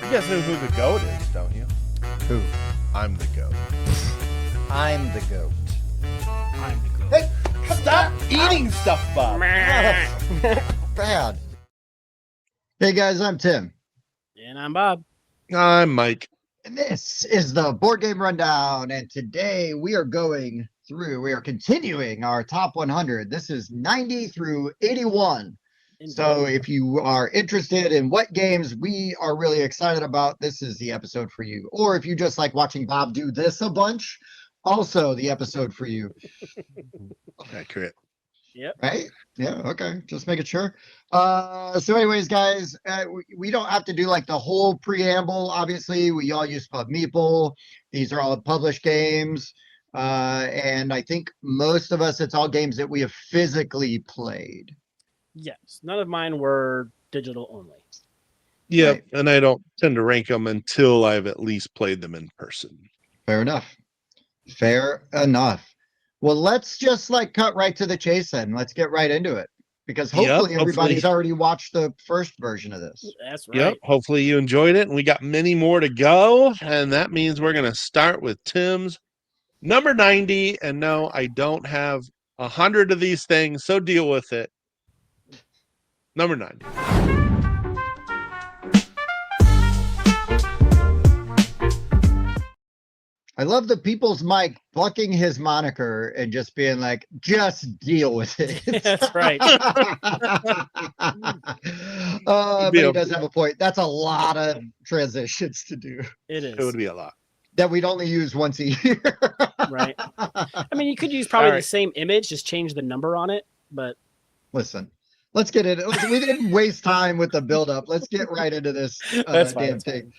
You guys know who the GOAT is, don't you? Who? I'm the GOAT. I'm the goat. I'm the goat. Hey, stop eating stuff, Bob. Bad. Hey guys, I'm Tim. And I'm Bob. I'm Mike. And this is the Board Game Rundown. And today we are continuing our top 100. This is 90 through 81. So if you are interested in what games we are really excited about, this is the episode for you. Or if you just like watching Bob do this a bunch, also the episode for you. Accurate. Yep. Right? Yeah, okay. Just making sure. So anyways, guys, we don't have to do like the whole preamble. Obviously, we all use Pub Meeple. These are all published games. And I think most of us, it's all games that we have physically played. Yes. None of mine were digital only. Yeah, Right. and I don't tend to rank them until I've at least played them in person. Fair enough. Fair enough. Well, let's just like cut right to the chase then. Let's get right into it. Because hopefully everybody's already watched the first version of this. That's right. Yep. Hopefully you enjoyed it. And we got many more to go. And that means we're going to start with Tim's number 90. And no, I don't have 100 of these things, so deal with it. Number 90. I love the People's Mike bucking his moniker and just being like, just deal with it. That's right. But he does have a point. That's a lot of transitions to do. It is. It would be a lot. That we'd only use once a year. Right. I mean, you could use probably the same image, just change the number on it. But listen, let's get it. We didn't waste time with the buildup. Let's get right into this damn thing.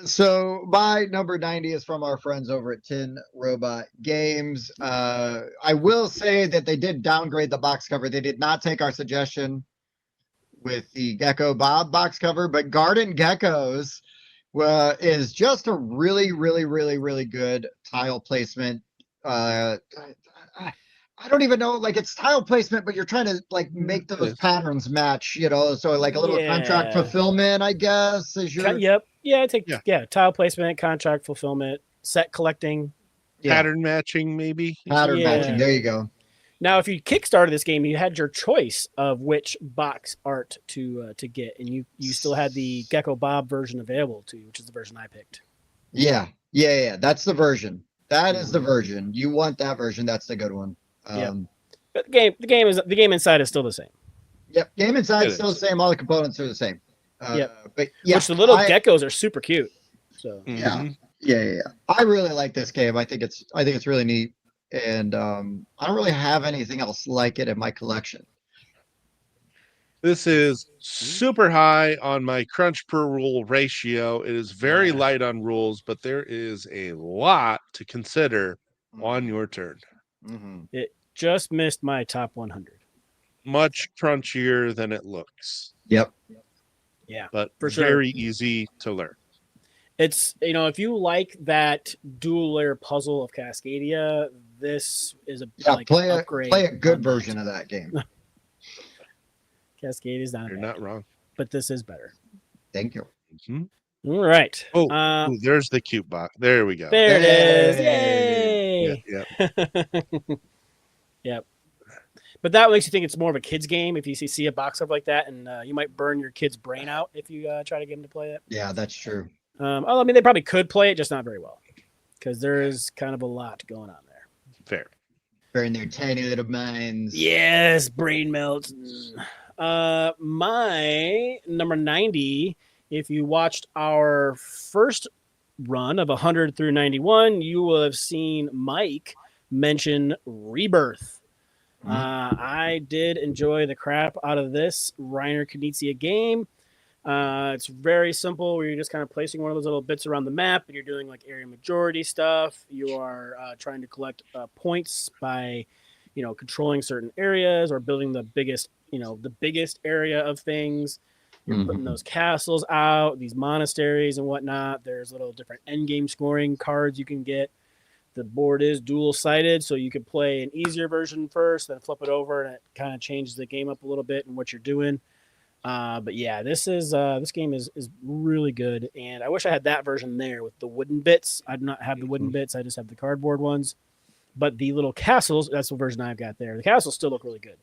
So my number 90 is from our friends over at Tin Robot Games. I will say that they did downgrade the box cover. They did not take our suggestion with the Gecko Bob box cover, but Garden Geckos is just a really, really, really, really good tile placement. I don't even know, like it's tile placement, but you're trying to like make those patterns match, you know, so like a little contract fulfillment, I guess, is your... Yep. Yeah, I take tile placement, contract fulfillment, set collecting. Pattern matching, maybe. Pattern matching, there you go. Now, if you kickstarted this game, you had your choice of which box art to get, and you still had the Gecko Bob version available to you, which is the version I picked. Yeah. That's the version. That is the version. You want that version, that's the good one. But the game inside is still the same. Yep, game inside is still the same. All the components are the same. But which the little geckos are super cute. So yeah. I really like this game. I think it's really neat, and I don't really have anything else like it in my collection. This is super high on my crunch per rule ratio. It is very light on rules, but there is a lot to consider on your turn. It just missed my top 100. Much crunchier than it looks. Yep. Yeah, but for sure. Very easy to learn. It's, if you like that dual layer puzzle of Cascadia, this is play a good version of that game. Cascadia is not. You're not wrong, but this is better. Thank you. All right. Oh, there's the cute box. There we go. There it is. Yay! Yep. Yep. But that makes you think it's more of a kid's game if you see a box up like that, and you might burn your kid's brain out if you try to get him to play it. Yeah, that's true. I mean, they probably could play it, just not very well, because there is kind of a lot going on there. Fair. Burn their tiny little minds. Yes, brain melts. My number 90, if you watched our first run of 100 through 91, you will have seen Mike mention Rebirth. I did enjoy the crap out of this Reiner Knizia game. It's very simple, where you're just kind of placing one of those little bits around the map, and you're doing like area majority stuff. You are trying to collect points by, controlling certain areas or building the biggest area of things. You're putting those castles out, these monasteries and whatnot. There's little different end game scoring cards you can get. The board is dual-sided, so you can play an easier version first, then flip it over, and it kind of changes the game up a little bit and what you're doing. But yeah, this game is really good, and I wish I had that version there with the wooden bits. I do not have the wooden bits; I just have the cardboard ones. But the little castles—that's the version I've got there. The castles still look really good.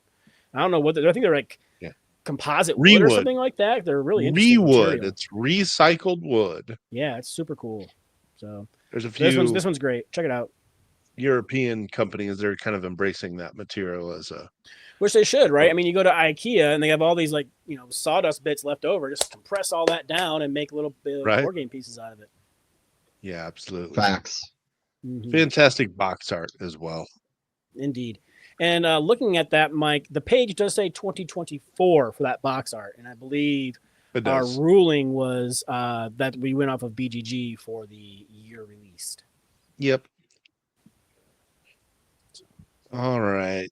I don't know what I think they're like Yeah. composite wood or something like that. They're really interesting Rewood. material. It's recycled wood. Yeah, it's super cool. So There's a this few one's great. Check it out. European companies that are kind of embracing that material as a Which they should, right? I mean, you go to IKEA and they have all these like sawdust bits left over. Just compress all that down and make little right. board game pieces out of it. Yeah, absolutely. Facts. Mm-hmm. Fantastic box art as well. Indeed. And looking at that, Mike, the page does say 2024 for that box art, and I believe our ruling was that we went off of BGG for the year released. Yep. All right.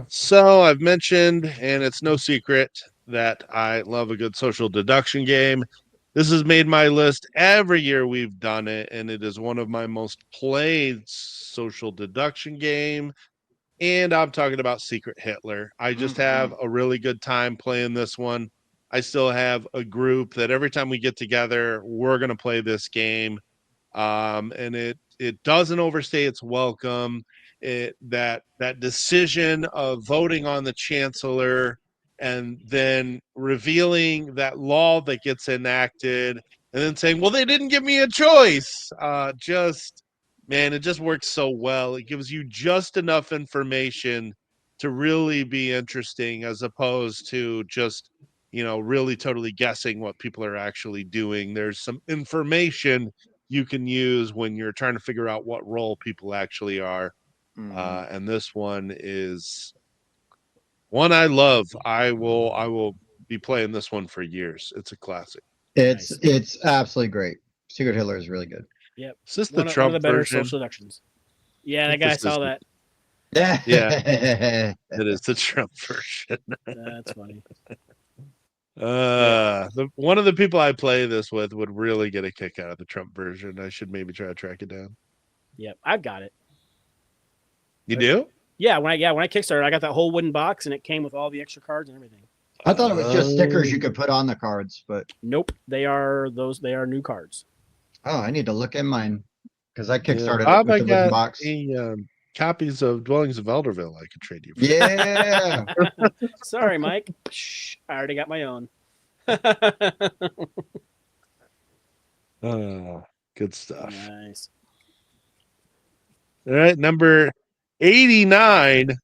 So I've mentioned, and it's no secret, that I love a good social deduction game. This has made my list every year we've done it, and it is one of my most played social deduction game. And I'm talking about Secret Hitler. I just have a really good time playing this one. I still have a group that every time we get together, we're going to play this game. And it doesn't overstay its welcome. That decision of voting on the chancellor and then revealing that law that gets enacted and then saying, well, they didn't give me a choice. Man, it just works so well. It gives you just enough information to really be interesting as opposed to just, really totally guessing what people are actually doing. There's some information you can use when you're trying to figure out what role people actually are. And this one is one I love. I will be playing this one for years. It's a classic. It's absolutely great. Secret Hitler is really good. Yep. Is this one the Trump of the better version? social deductions. Yeah, that guy saw that. Yeah. It is the Trump version. That's funny. One of the people I play this with would really get a kick out of the Trump version. I should maybe try to track it down. Yep, I've got it. You do? Yeah, when I kickstarted, I got that whole wooden box and it came with all the extra cards and everything. I thought it was just stickers you could put on the cards, but nope, they are new cards. Oh, I need to look in mine because I kickstarted Bob, it with the wooden box. Copies of Dwellings of Elderville I could trade you for. Yeah. Sorry, Mike. Shh, I already got my own. Good stuff. Nice. All right, number 89.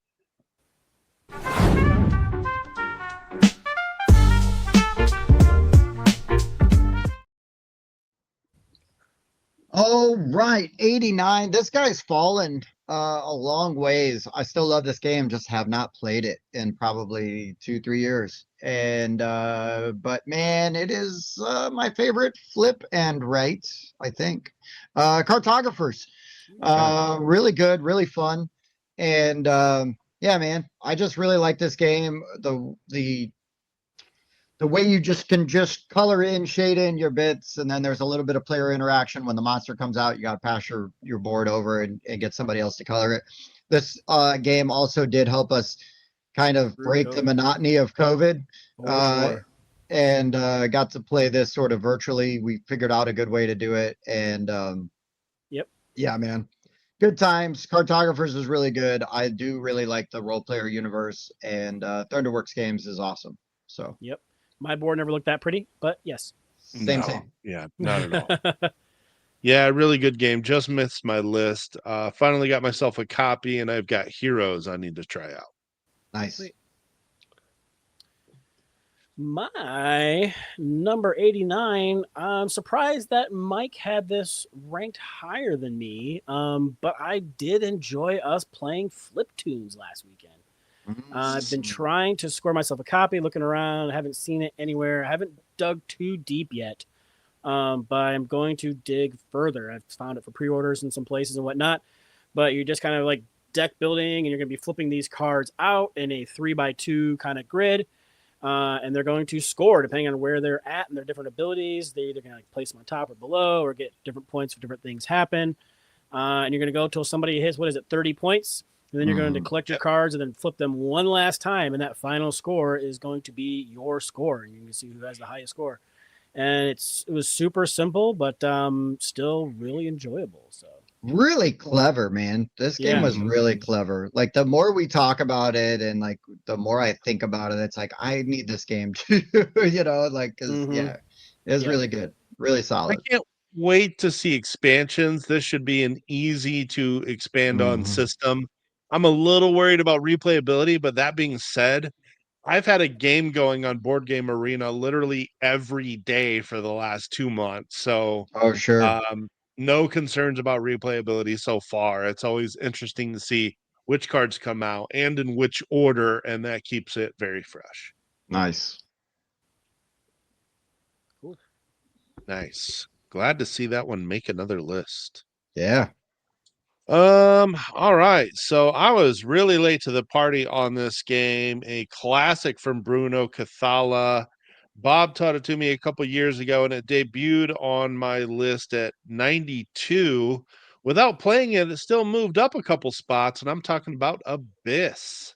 Oh, right. 89. This guy's fallen a long ways. I still love this game, just have not played it in probably 2-3 years. And but man, it is my favorite flip and right, I think. Cartographers. Really good, really fun. And yeah, man, I just really like this game. The way you can just color in, shade in your bits, and then there's a little bit of player interaction. When the monster comes out, you got to pass your board over and get somebody else to color it. This game also did help us kind of break the monotony of COVID. Sure. And got to play this sort of virtually. We figured out a good way to do it. And yep. Yeah, man. Good times. Cartographers is really good. I do really like the role player universe, and Thunderworks Games is awesome. So yep. My board never looked that pretty, but yes. Same. Yeah, not at all. Yeah, really good game. Just missed my list. Finally got myself a copy, and I've got Heroes I need to try out. Nice. Sweet. My number 89, I'm surprised that Mike had this ranked higher than me, but I did enjoy us playing Flip Tunes last weekend. I've been trying to score myself a copy, looking around. I haven't seen it anywhere. I haven't dug too deep yet, but I'm going to dig further. I've found it for pre-orders in some places and whatnot, but you're just kind of like deck building, and you're going to be flipping these cards out in a 3x2 kind of grid, and they're going to score depending on where they're at and their different abilities. They're either going to like place them on top or below or get different points for different things happen, and you're going to go until somebody hits, 30 points. And then you're going to collect your cards and then flip them one last time, and that final score is going to be your score. You can see who has the highest score. And it was super simple, but still really enjoyable. So really clever, man. This game was really clever. Like the more we talk about it, and like the more I think about it, it's like I need this game too. Like because it was really good, really solid. I can't wait to see expansions. This should be an easy to expand on system. I'm a little worried about replayability, but that being said, I've had a game going on Board Game Arena literally every day for the last 2 months. So, oh sure, no concerns about replayability so far. It's always interesting to see which cards come out and in which order, and that keeps it very fresh. nice. cool. Nice. Glad to see that one make another list. Yeah. All right. So I was really late to the party on this game. A classic from Bruno Cathala. Bob taught it to me a couple years ago, and it debuted on my list at 92. Without playing it, it still moved up a couple spots, and I'm talking about Abyss.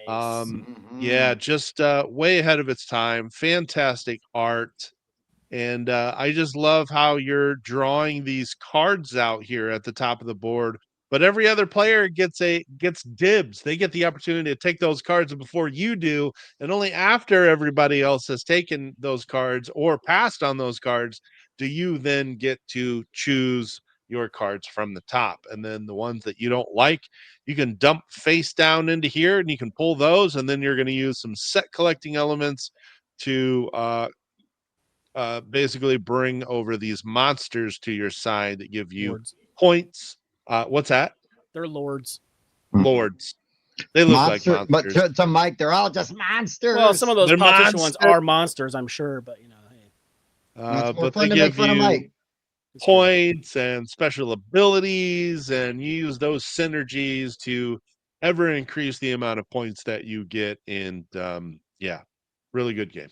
Nice. Yeah, just way ahead of its time. Fantastic art. And I just love how you're drawing these cards out here at the top of the board. But every other player gets dibs. They get the opportunity to take those cards before you do, and only after everybody else has taken those cards or passed on those cards do you then get to choose your cards from the top. And then the ones that you don't like, you can dump face down into here, and you can pull those, and then you're going to use some set collecting elements to basically bring over these monsters to your side that give you points. What's that? They're lords. Lords. They look like monsters. But to Mike, they're all just monsters. Well, some of those politician ones are monsters, I'm sure, but hey. But they give you points and special abilities, and you use those synergies to ever increase the amount of points that you get. And really good game.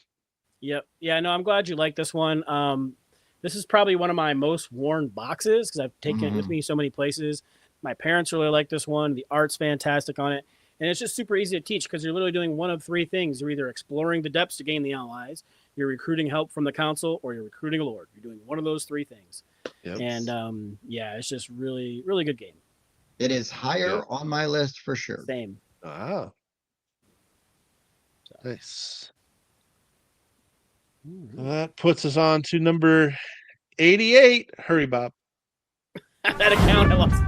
Yep. Yeah, no, I'm glad you like this one. This is probably one of my most worn boxes because I've taken it with me so many places. My parents really like this one. The art's fantastic on it. And it's just super easy to teach because you're literally doing one of three things. You're either exploring the depths to gain the allies, you're recruiting help from the council, or you're recruiting a lord. You're doing one of those three things. Yep. And it's just really, really good game. It is higher on my list for sure. Same. Ah. Nice. That puts us on to number 88. Hurry, Bob. That account I lost.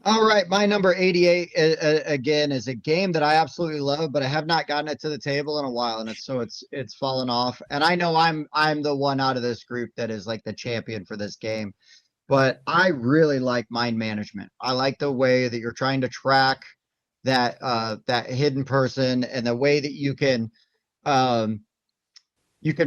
All right, my number 88 again is a game that I absolutely love, but I have not gotten it to the table in a while, and it's fallen off. And I know I'm the one out of this group that is like the champion for this game. But I really like mind management. I like the way that you're trying to track that hidden person, and the way that you can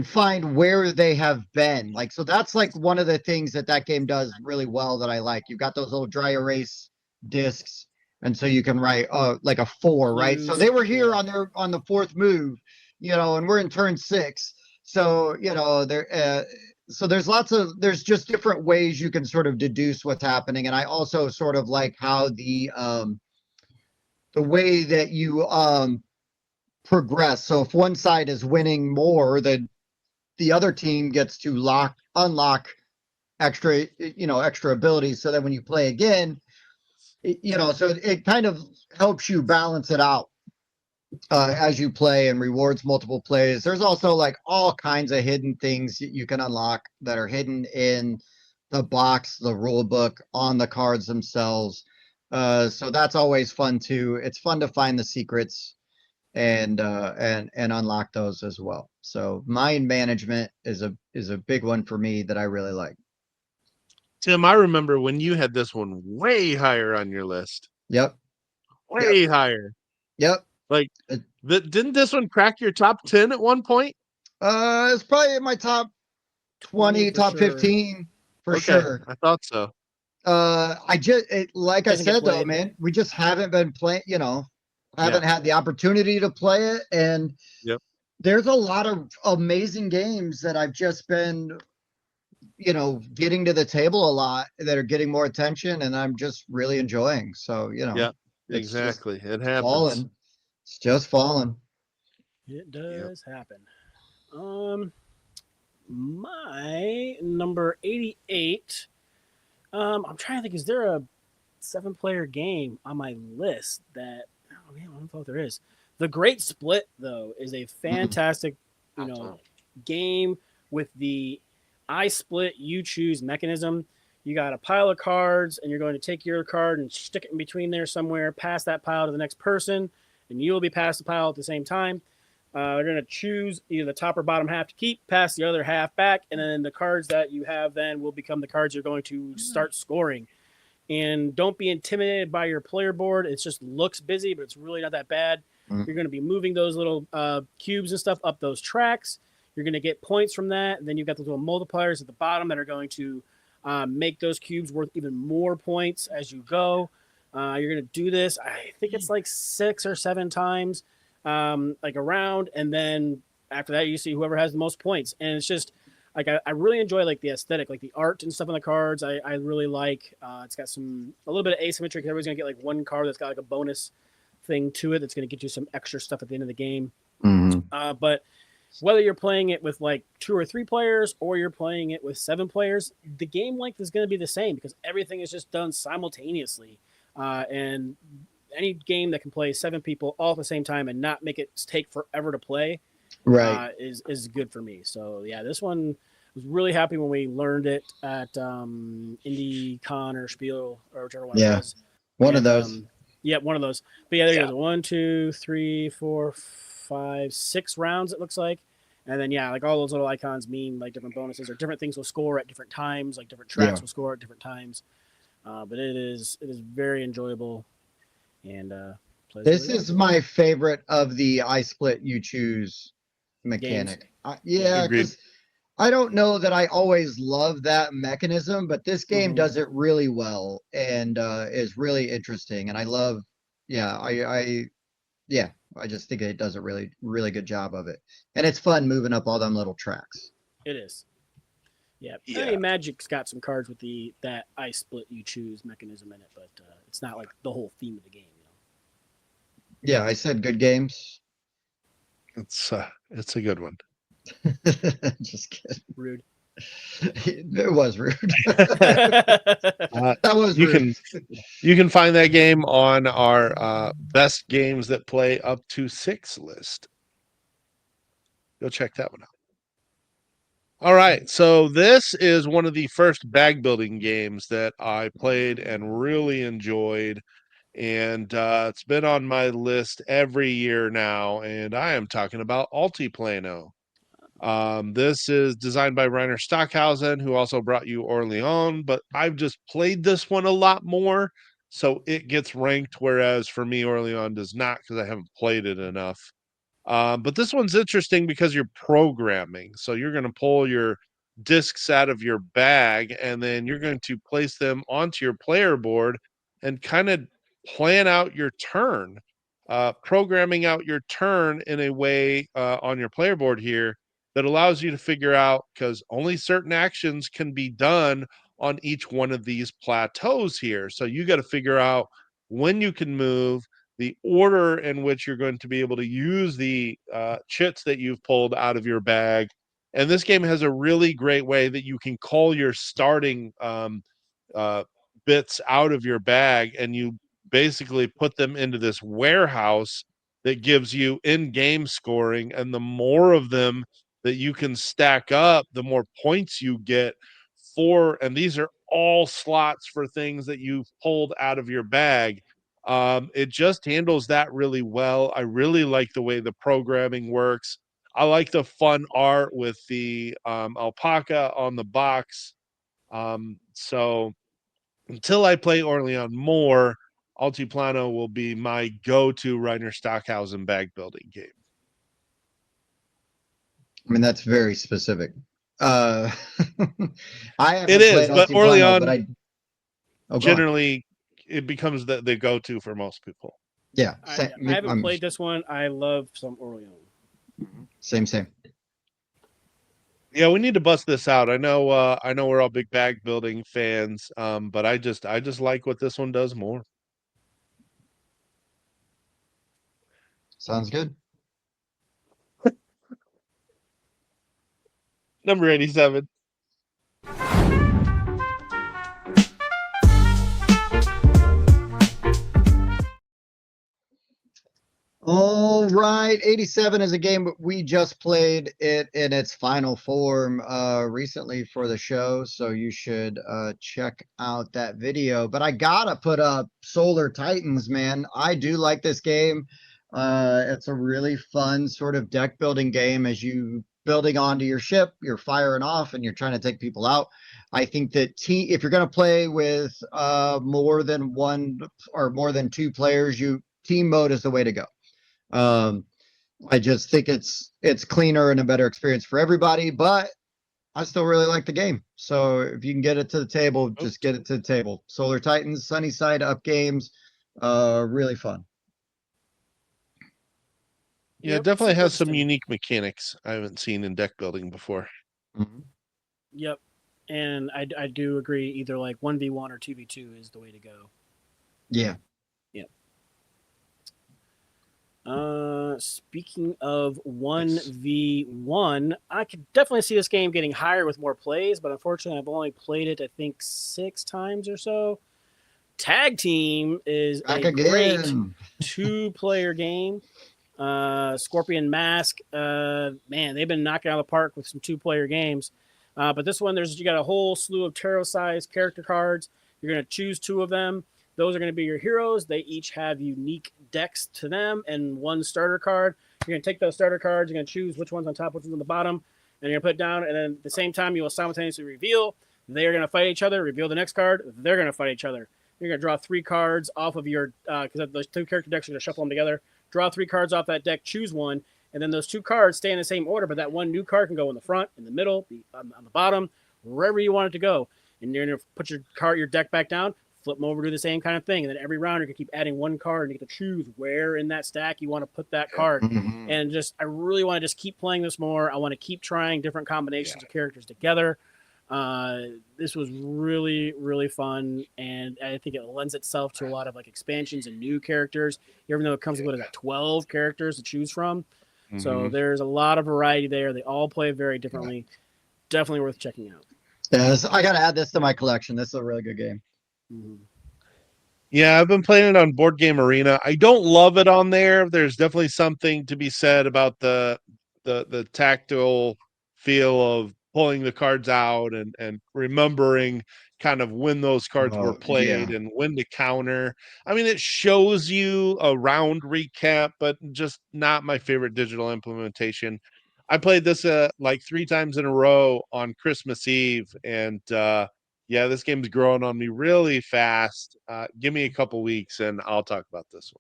find where they have been. Like, so that's like one of the things that game does really well that I like. You've got those little dry erase discs, and so you can write like a 4, right? So they were here on the 4th move, and we're in turn 6. So they're so there's just different ways you can sort of deduce what's happening. And I also sort of like how the way that you progress. So if one side is winning more, then the other team gets to unlock extra abilities. So that when you play again, so it kind of helps you balance it out as you play, and rewards multiple plays. There's also like all kinds of hidden things you can unlock that are hidden in the box, the rule book, on the cards themselves. So that's always fun too. It's fun to find the secrets and unlock those as well. So mind management is a big one for me that I really like. Tim, I remember when you had this one way higher on your list. Yep. Way higher. Yep. Like, didn't this one crack your top 10 at one point? It's probably in my top 20, top 15 for sure. I thought so. I said though, man, we just haven't been playing, haven't had the opportunity to play it. And there's a lot of amazing games that I've just been getting to the table a lot that are getting more attention, and I'm just really enjoying. So, Yeah, it's just exactly. It happens. falling. It's just falling. It Yep. does happen. My number 88. I'm trying to think. Is there a 7-player game on my list that? Oh man, I don't know if there is. The Great Split though is a Mm. fantastic, you know, game with the I split you choose mechanism. You got a pile of cards, and you're going to take your card and stick it in between there somewhere, pass that pile to the next person, and you will be passed the pile at the same time. You're going to choose either the top or bottom half to keep, pass the other half back, and then the cards that you have then will become the cards you're going to start scoring. And don't be intimidated by your player board. It just looks busy, but it's really not that bad. Mm. You're going to be moving those little cubes and stuff up those tracks. You're going to get points from that. And then you've got those little multipliers at the bottom that are going to make those cubes worth even more points as you go. You're going to do this, I think it's like 6 or 7 times, like around. And then after that, you see whoever has the most points. And it's just like I really enjoy like the aesthetic, like the art and stuff on the cards. I really like. It's got a little bit of asymmetry. Everybody's gonna get like one card that's got like a bonus thing to it that's gonna get you some extra stuff at the end of the game. Mm-hmm. But whether you're playing it with like 2 or 3 players or you're playing it with 7 players, the game length is going to be the same because everything is just done simultaneously. And any game that can play 7 people all at the same time and not make it take forever to play Right. is good for me. So yeah, this one was really happy when we learned it at IndieCon or Spiel or whichever one it Yeah. was. One of And those. yeah, one of those. But yeah, there Yeah. goes 1, 2, 3, 4, 5, 6 rounds. It looks like. And then yeah, like all those little icons mean like different bonuses or different things will score at different times. Like different tracks Yeah. will score at different times. But it is very enjoyable and plays This really is my favorite of the I split you choose well. Games. mechanic. Yeah, Agreed. because I don't know that I always love that mechanism, but this game Mhm. does it really well and is really interesting. And I love, yeah, yeah, I just think it does a really, really good job of it. And it's fun moving up all them little tracks. It is. Yeah, I Yeah. mean, Magic's got some cards with that I split you choose mechanism in it, but it's not like the whole theme of the game. Yeah, I said good games. It's a good one. Just kidding. Rude. It was rude. Uh, That was you rude. you can find that game on our best games that play up to 6 list. Go check that one out. All right, so this is one of the first bag building games that I played and really enjoyed, and it's been on my list every year now. And I am talking about Altiplano. This is designed by Rainer Stockhausen, who also brought you Orleans, but I've just played this one a lot more, so it gets ranked, whereas for me, Orleans does not because I haven't played it enough. But this one's interesting because you're programming. So you're going to pull your discs out of your bag and then you're going to place them onto your player board and kind of plan out your turn, programming out your turn in a way on your player board here that allows you to figure out because only certain actions can be done on each one of these plateaus here. So you got to figure out when you can move, the order in which you're going to be able to use the chits that you've pulled out of your bag. And this game has a really great way that you can call your starting uh, bits out of your bag and you basically put them into this warehouse that gives you in-game scoring. And the more of them that you can stack up, the more points you get for, and these are all slots for things that you've pulled out of your bag. It just handles that really well. I really like the way the programming works. I like the fun art with the alpaca on the box. So until I play Orleans more, Altiplano will be my go-to Reiner Stockhausen bag building game. I mean, that's very specific. Uh, I It haven't is, played but Altiplano, but Orleans go on. generally it becomes the go-to for most people. Yeah, I haven't played this one. I love some Orleans. same. Yeah, we need to bust this out. I know we're all big bag building fans, but I just like what this one does more. Sounds good. Number 87. All right, 87 is a game we just played it in its final form recently for the show, so you should check out that video. But I gotta put up Solar Titans, man. I do like this game. It's a really fun sort of deck building game as you building onto your ship, you're firing off, and you're trying to take people out. I think that if you're gonna play with more than one or more than two players, team mode is the way to go. Um, I just think it's cleaner and a better experience for everybody, but I still really like the game. So if you can get it to the table, just get it to the table. Solar Titans, sunny side up games, really fun. Yeah, it Yep, definitely super has some interesting. unique mechanics I haven't seen in deck building before. Mhm. Yep, and I do agree. Either like 1v1 or 2v2 is the way to go. Yeah. Yep. Speaking of 1v1, I could definitely see this game getting higher with more plays, but unfortunately, I've only played it I think 6 times or so. Tag team is Back a great again. 2-player game. Scorpion Mask, man, they've been knocking out of the park with some 2-player games. But this one, you got a whole slew of tarot-sized character cards. You're going to choose 2 of them. Those are going to be your heroes. They each have unique decks to them and one starter card. You're going to take those starter cards. You're going to choose which one's on top, which one's on the bottom, and you're going to put it down. And then at the same time, you will simultaneously reveal. They're going to fight each other. Reveal the next card. They're going to fight each other. You're going to draw 3 cards off of your because those 2 character decks are going to shuffle them together. Draw 3 cards off that deck. Choose one, and then those 2 cards stay in the same order. But that one new card can go in the front, in the middle, on the bottom, wherever you want it to go. And you're going to put your deck back down, flip them over, do the same kind of thing. And then every round, you can keep adding one card, and you get to choose where in that stack you want to put that card. Mhm. And I really want to just keep playing this more. I want to keep trying different combinations of characters together. This was really, really fun, and I think it lends itself to a lot of like expansions and new characters, even though it comes with 12 characters to choose from. So there's a lot of variety there. They all play very differently. Definitely worth checking out. Yes, I gotta add this to my collection. This is a really good game. Mm-hmm. Yeah, I've been playing it on Board Game Arena. I don't love it on there. There's definitely something to be said about the tactile feel of pulling the cards out and remembering kind of when those cards were Oh, yeah. played and when to counter. I mean, it shows you a round recap, but just not my favorite digital implementation. I played this like 3 times in a row on Christmas Eve, and yeah, this game's growing on me really fast. Give me a couple weeks and I'll talk about this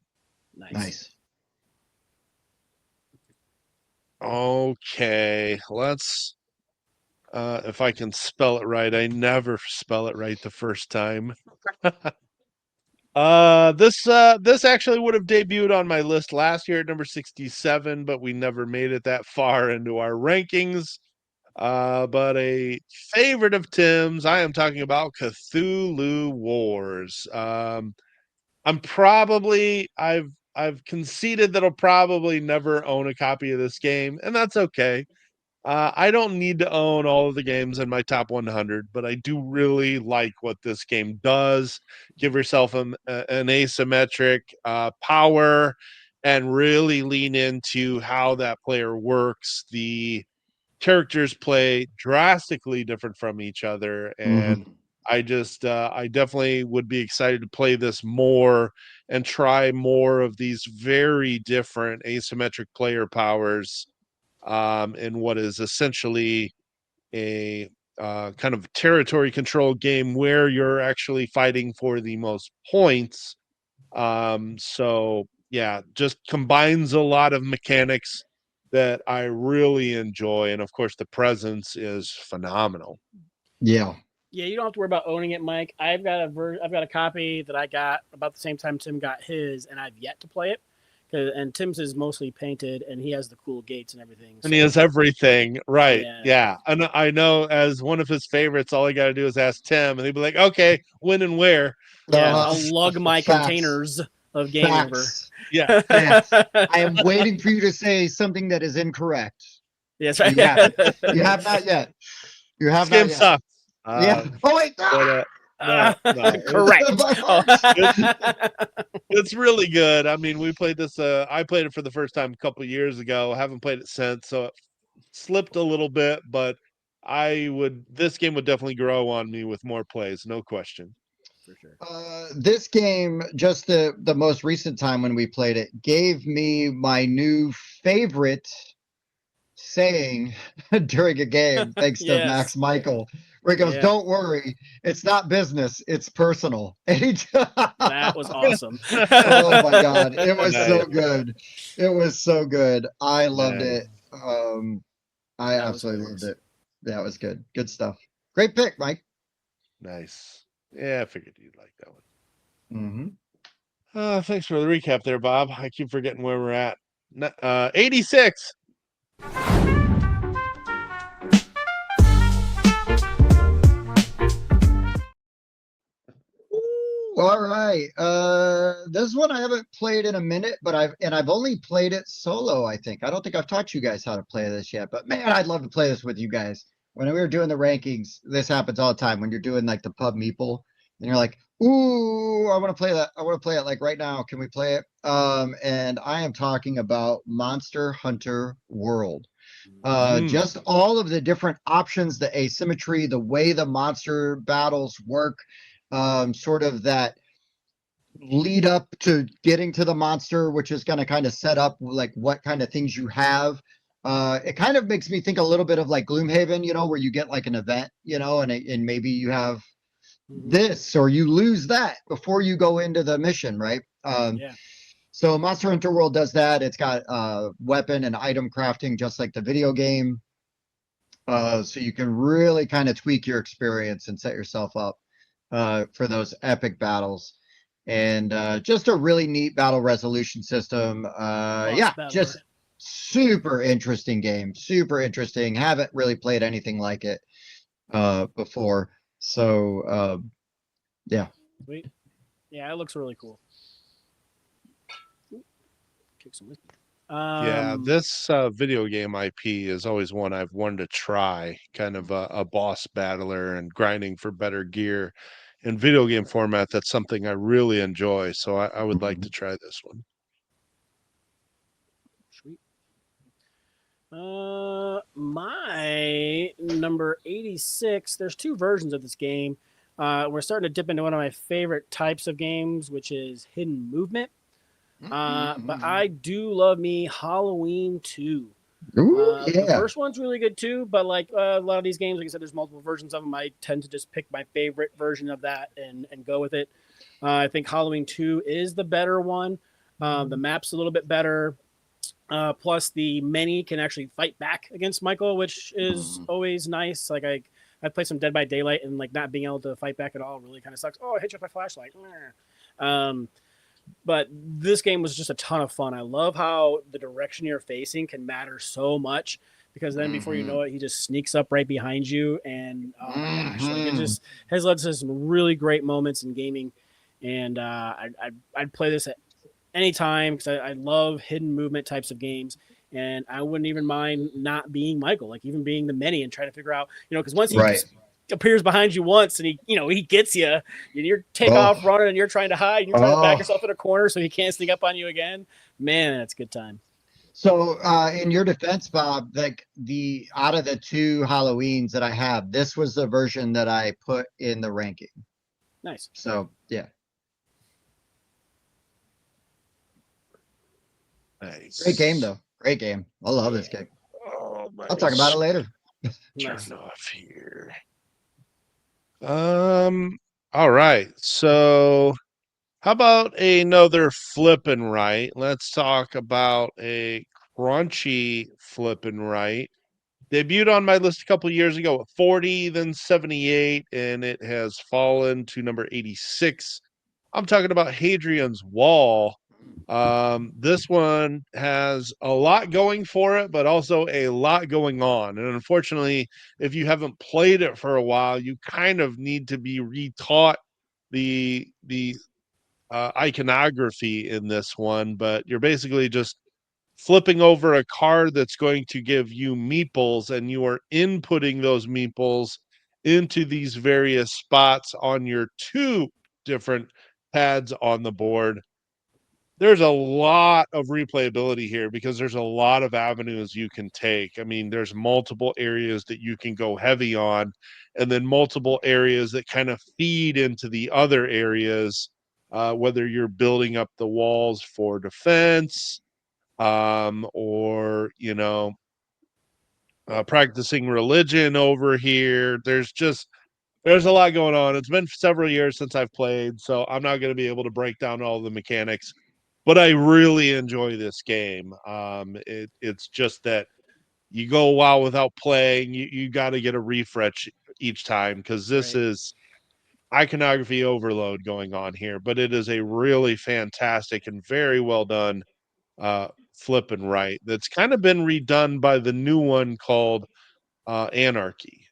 Nice. Nice. one. Okay, let's if I can spell it right. I never spell it right the first time. This actually would have debuted on my list last year at number 67, but we never made it that far into our rankings. But a favorite of Tim's, I am talking about Cthulhu Wars. I've conceded that I'll probably never own a copy of this game, and that's okay. I don't need to own all of the games in my top 100, but I do really like what this game does. Give yourself an asymmetric power and really lean into how that player works. The characters play drastically different from each other, and Mhm. I definitely would be excited to play this more and try more of these very different asymmetric player powers in what is essentially a kind of territory control game where you're actually fighting for the most points. So yeah, just combines a lot of mechanics that I really enjoy, and of course the presence is phenomenal. Yeah. Yeah, you don't have to worry about owning it, Mike. I've got a copy that I got about the same time Tim got his, and I've yet to play it And Tim's is mostly painted, and he has the cool gates and everything. And he has everything. Right. Yeah. Yeah. And I know as one of his favorites, all I got to do is ask Tim, and he'd be like, okay, when and where? Yeah, Uh, I'll lug my facts. containers of game over. Facts. Yeah. Facts. I am waiting for you to say something that is incorrect. Yes, right. You haven't. You have not yet. You have This game not yet. sucks. Yeah. Oh wait. But, no, Correct. it's really good. I mean, we played this. I played it for the first time a couple years ago. Haven't played it since, so it slipped a little bit. But this game would definitely grow on me with more plays, no question. For sure. This game, just the most recent time when we played it, gave me my new favorite saying during a game, thanks to Yes. Max Michael, where he goes, Yeah. "Don't worry, it's not business, it's personal." That was awesome. Oh my god, it was Nice. so good. It was so good. I loved Nice. it. I That was absolutely gorgeous. loved it. That was good. Good stuff. Great pick, Mike. Nice. Yeah, I figured you'd like that one. Mm-hmm. Thanks for the recap there, Bob. I keep forgetting where we're at. 86. All right. This one I haven't played in a minute, but I've only played it solo, I think. I don't think I've taught you guys how to play this yet, but man, I'd love to play this with you guys. When we were doing the rankings, this happens all the time when you're doing like the pub meeple and you're like, ooh, I want to play that. I want to play it like right now. Can we play it? And I am talking about Monster Hunter World. Just all of the different options, the asymmetry, the way the monster battles work, sort of that lead up to getting to the monster, which is going to kind of set up like what kind of things you have. It kind of makes me think a little bit of like Gloomhaven, where you get like an event, and maybe you have this or you lose that before you go into the mission, right? Yeah. So Monster Hunter World does that. It's got weapon and item crafting just like the video game. So you can really kind of tweak your experience and set yourself up for those epic battles. And just a really neat battle resolution system. Yeah, battler. just super interesting game. Super interesting. Haven't really played anything like it before. So, yeah. Sweet. Yeah, it looks really cool. Kick some whiskey. Yeah, this video game IP is always one I've wanted to try, kind of a boss battler and grinding for better gear. In video game format, that's something I really enjoy, so I would like to try this one. Sweet. My number 86, there's two versions of this game. We're starting to dip into one of my favorite types of games, which is hidden movement. But I do love me Halloween 2. Ooh, The yeah. first one's really good too, but like a lot of these games, like I said, there's multiple versions of them. I tend to just pick my favorite version of that and go with it. I think Halloween 2 is the better one. The map's a little bit better. Plus, the many can actually fight back against Michael, which is always nice. Like I play some Dead by Daylight, and like not being able to fight back at all really kind of sucks. Oh, I hit you with my flashlight. But this game was just a ton of fun. I love how the direction you're facing can matter so much, because then before you know it, he just sneaks up right behind you, and oh my gosh, like it just has led to some really great moments in gaming. And I'd play this at any time because I love hidden movement types of games. And I wouldn't even mind not being Michael, like even being the many and trying to figure out, because once he appears behind you once and he gets you, and you're off running and you're trying to hide and you're trying to back yourself in a corner so he can't sneak up on you again. Man, that's a good time. So in your defense, Bob, like out of the two Halloweens that I have, this was the version that I put in the ranking. Nice. So yeah. Nice. Great game though. Great game. I love this game. Oh, I'll talk about it later. Turn off here. All right. So how about another flippin' right? Let's talk about a crunchy flippin' right. Debuted on my list a couple years ago at 40, then 78, and it has fallen to number 86. I'm talking about Hadrian's Wall. This one has a lot going for it, but also a lot going on. And unfortunately, if you haven't played it for a while, you kind of need to be retaught the iconography in this one. But you're basically just flipping over a card that's going to give you meeples, and you are inputting those meeples into these various spots on your two different pads on the board. There's a lot of replayability here because there's a lot of avenues you can take. I mean, there's multiple areas that you can go heavy on, and then multiple areas that kind of feed into the other areas, whether you're building up the walls for defense, or, practicing religion over here. There's a lot going on. It's been several years since I've played, so I'm not going to be able to break down all the mechanics, but I really enjoy this game. It's just that you go a while without playing. You got to get a refresh each time because this is iconography overload going on here. But it is a really fantastic and very well done flip and right. That's kind of been redone by the new one called Anarchy.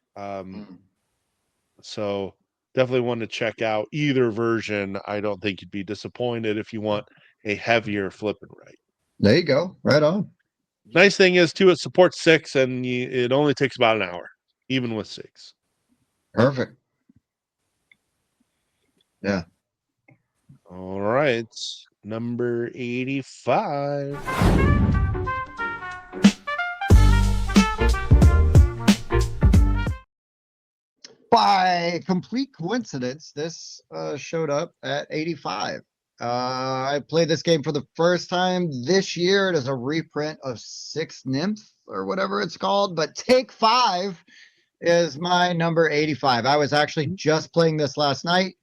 So definitely want to check out either version. I don't think you'd be disappointed if you want a heavier flip and right. There you go. Right on. Nice thing is too, it supports 6, and it only takes about an hour, even with 6. Perfect. Yeah. All right, number 85. By complete coincidence, this showed up at 85. I played this game for the first time this year. It is a reprint of Six Nymph or whatever it's called, but Take 5 is my number 85. I was actually just playing this last night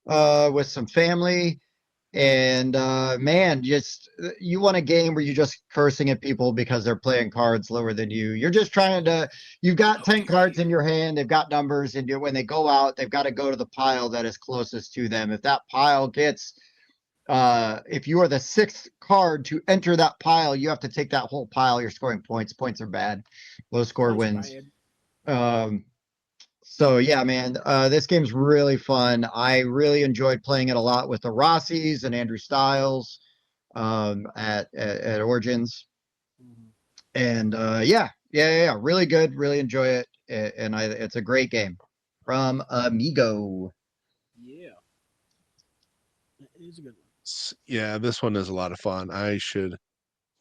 with some family. And man, just you want a game where you're just cursing at people because they're playing cards lower than you. You're just trying to, you've got 10 cards in your hand, they've got numbers, and when they go out, they've got to go to the pile that is closest to them. If that pile gets, if you are the 6th card to enter that pile, you have to take that whole pile. You're scoring points. Points are bad. Low score wins. So yeah, man, this game's really fun. I really enjoyed playing it a lot with the Rossies and Andrew Styles at Origins. And yeah, really good. Really enjoy it. And it's a great game from Amigo. Yeah, that is a good one. Yeah, this one is a lot of fun. I should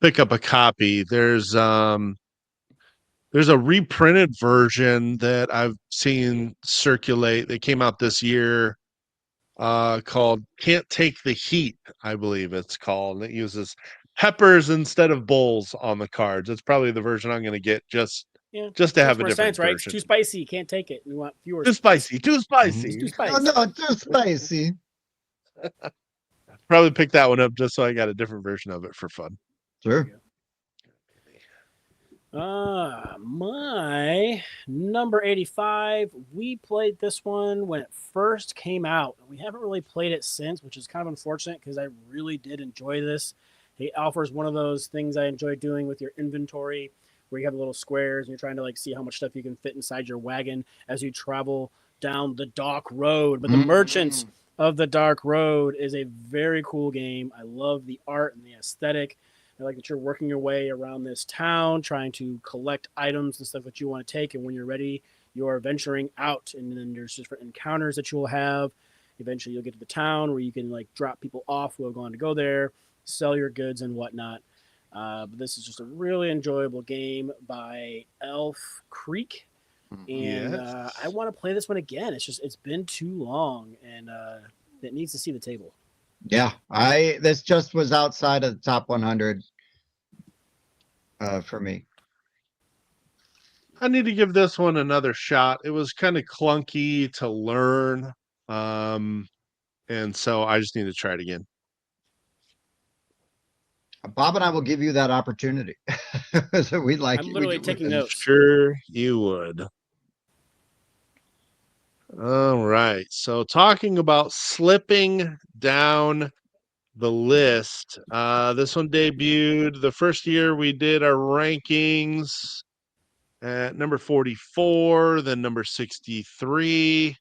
pick up a copy. There's a reprinted version that I've seen circulate that came out this year, called Can't Take the Heat, I believe it's called. And it uses peppers instead of bowls on the cards. It's probably the version I'm going to get just to have a different sense, right? version. It's too spicy. Can't take it. We want fewer. Too spicy. Too spicy. It's too Oh, spicy. no, too spicy. Probably pick that one up just so I got a different version of it for fun. Sure. My number 85, we played this one when it first came out. We haven't really played it since, which is kind of unfortunate because I really did enjoy this. It offers one of those things I enjoy doing with your inventory where you have the little squares and you're trying to like see how much stuff you can fit inside your wagon as you travel down the dark road. But the Merchants of the Dark Road is a very cool game. I love the art and the aesthetic. I like that you're working your way around this town, trying to collect items and stuff that you want to take. And when you're ready, you're venturing out. And then there's different encounters that you'll have. Eventually, you'll get to the town where you can like drop people off who are going to go there, sell your goods and whatnot. But this is just a really enjoyable game by Elf Creek. And I want to play this one again. It's been too long, and it needs to see the table. Yeah, this just was outside of the top 100 for me. I need to give this one another shot. It was kind of clunky to learn, and so I just need to try it again. Bob and I will give you that opportunity. So we'd like. I'm literally taking notes. Sure, you would. All right. So talking about slipping down the list. This one debuted the first year we did our rankings at number 44, then number 63.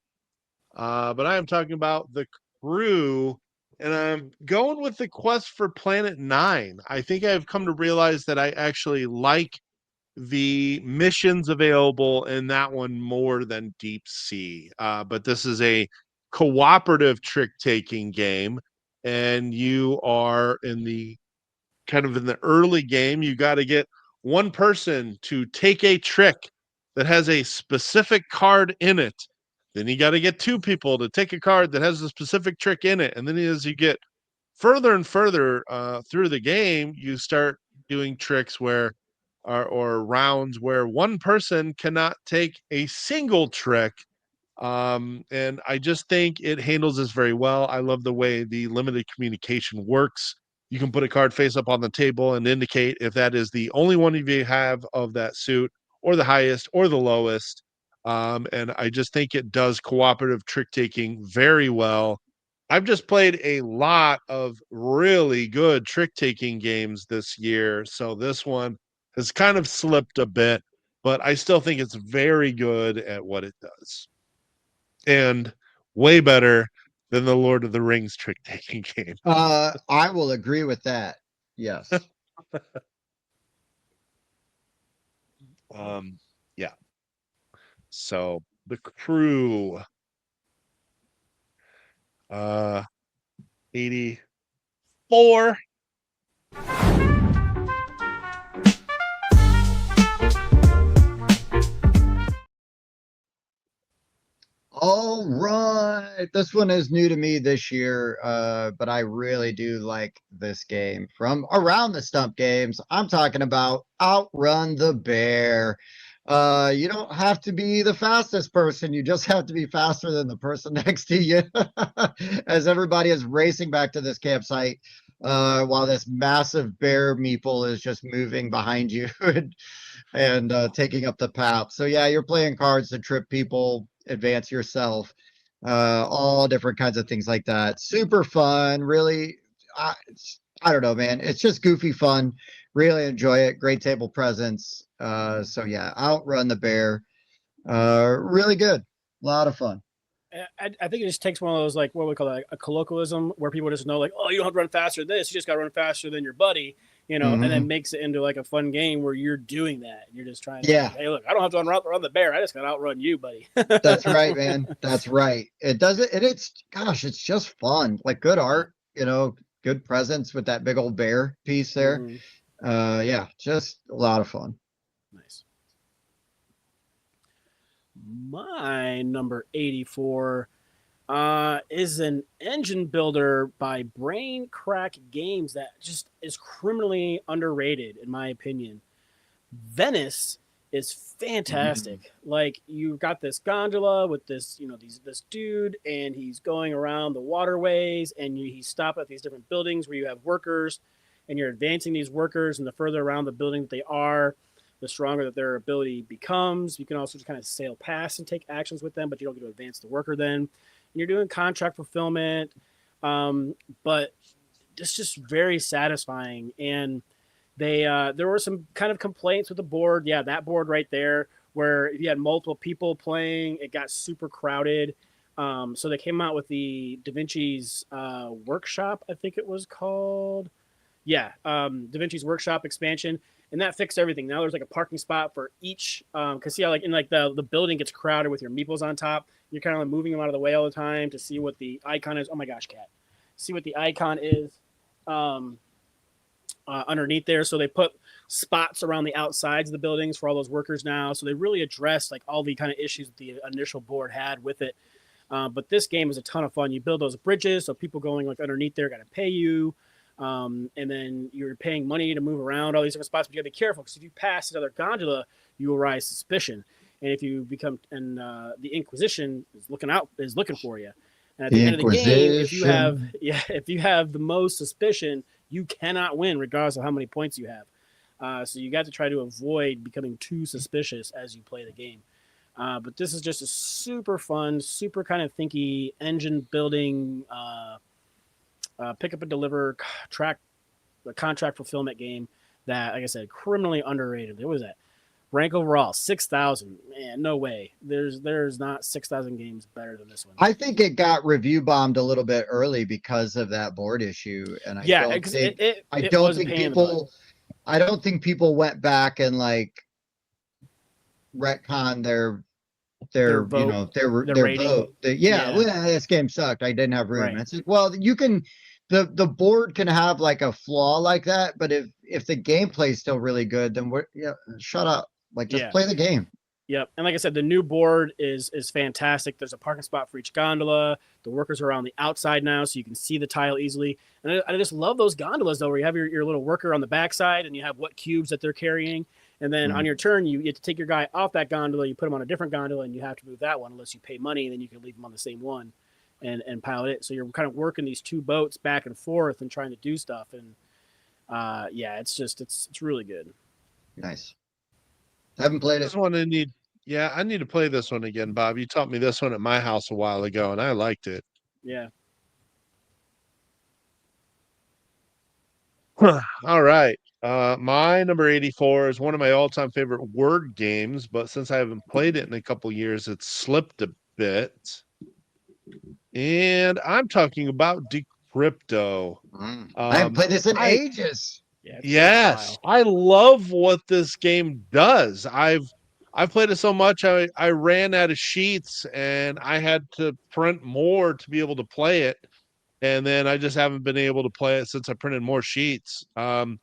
But I am talking about the crew, and I'm going with the quest for Planet Nine. I think I've come to realize that I actually like the missions available in that one more than Deep Sea. But this is a cooperative trick taking game, and you are in the kind of in the early game. You got to get one person to take a trick that has a specific card in it. Then you got to get two people to take a card that has a specific trick in it. And then as you get further and further through the game, you start doing tricks where or rounds where one person cannot take a single trick. And I just think it handles this very well. I love the way the limited communication works. You can put a card face up on the table and indicate if that is the only one of you have of that suit, or the highest, or the lowest. And I just think it does cooperative trick taking very well. I've just played a lot of really good trick taking games this year. So this one has kind of slipped a bit, but I still think it's very good at what it does. And way better than the Lord of the Rings trick taking game. I will agree with that. Yes. Yeah. So the crew, 84. All right. This one is new to me this year, but I really do like this game. From around the stump games, I'm talking about Outrun the Bear. You don't have to be the fastest person. You just have to be faster than the person next to you as everybody is racing back to this campsite, while this massive bear meeple is just moving behind you and taking up the path. So yeah, you're playing cards to trip people, advance yourself, all different kinds of things like that. Super fun, really. I don't know, man. It's just goofy fun. Really enjoy it. Great table presence. So yeah, Outrun the Bear. Really good. A lot of fun. I think it just takes one of those, like, what we call it, like a colloquialism, where people just know, like, oh, you don't have to run faster than this, you just got to run faster than your buddy, and then makes it into like a fun game where you're doing that. You're just trying to, Yeah. hey, look, I don't have to run the bear. I just got to outrun you, buddy. That's right, man. That's right. It does it, and gosh, it's just fun. Like good art, good presence with that big old bear piece there. Yeah, just a lot of fun. Nice. My number 84 is an engine builder by Brain Crack Games that just is criminally underrated, in my opinion. Venice is fantastic. Like, you've got this gondola with this, this dude, and he's going around the waterways, and he's stopped at these different buildings where you have workers, and you're advancing these workers, and the further around the building that they are, the stronger that their ability becomes. You can also just kind of sail past and take actions with them, but you don't get to advance the worker then. And you're doing contract fulfillment, but it's just very satisfying. And there were some kind of complaints with the board. Yeah, that board right there, where if you had multiple people playing, it got super crowded. So they came out with the Da Vinci's Workshop, I think it was called. Yeah, Da Vinci's Workshop expansion, and that fixed everything. Now there's like a parking spot for each. Cause see how like in like the building gets crowded with your meeples on top. You're kind of like moving them out of the way all the time to see what the icon is. Oh my gosh, cat! See what the icon is underneath there. So they put spots around the outsides of the buildings for all those workers now. So they really addressed like all the kind of issues that the initial board had with it. But this game is a ton of fun. You build those bridges, so people going like underneath there got to pay you. And then you're paying money to move around all these different spots, but you gotta be careful because if you pass another gondola, you will rise suspicion. And if you become, and the Inquisition is looking for you. And at the end of the game, if you have the most suspicion, you cannot win regardless of how many points you have. So you got to try to avoid becoming too suspicious as you play the game. But this is just a super fun, super kind of thinky engine building pick up and deliver the contract fulfillment game that, like I said, criminally underrated. It was at rank overall 6,000. Man, no way. There's not 6,000 games better than this one. I think it got review bombed a little bit early because of that board issue, and I don't think I don't think people went back and like retcon their vote, you know their rating. vote. Well, this game sucked. I didn't have room. Right. And it's like, well, you can the board can have like a flaw like that, but if the gameplay is still really good, then shut up. Like just play the game. Yep. And like I said, the new board is fantastic. There's a parking spot for each gondola. The workers are on the outside now, so you can see the tile easily. And I just love those gondolas, though, where you have your little worker on the backside and you have what cubes that they're carrying. And then on your turn, you get to take your guy off that gondola, you put him on a different gondola, and you have to move that one unless you pay money, and then you can leave him on the same one and pilot it. So you're kind of working these two boats back and forth and trying to do stuff. And it's really good. Nice. I haven't played it. This one I need to play this one again, Bob. You taught me this one at my house a while ago, and I liked it. Yeah. All right. My number 84 is one of my all-time favorite word games, but since I haven't played it in a couple years, it's slipped a bit. And I'm talking about Decrypto. I haven't played this in ages. Yes, I love what this game does. I've played it so much I ran out of sheets and I had to print more to be able to play it. And then I just haven't been able to play it since I printed more sheets. But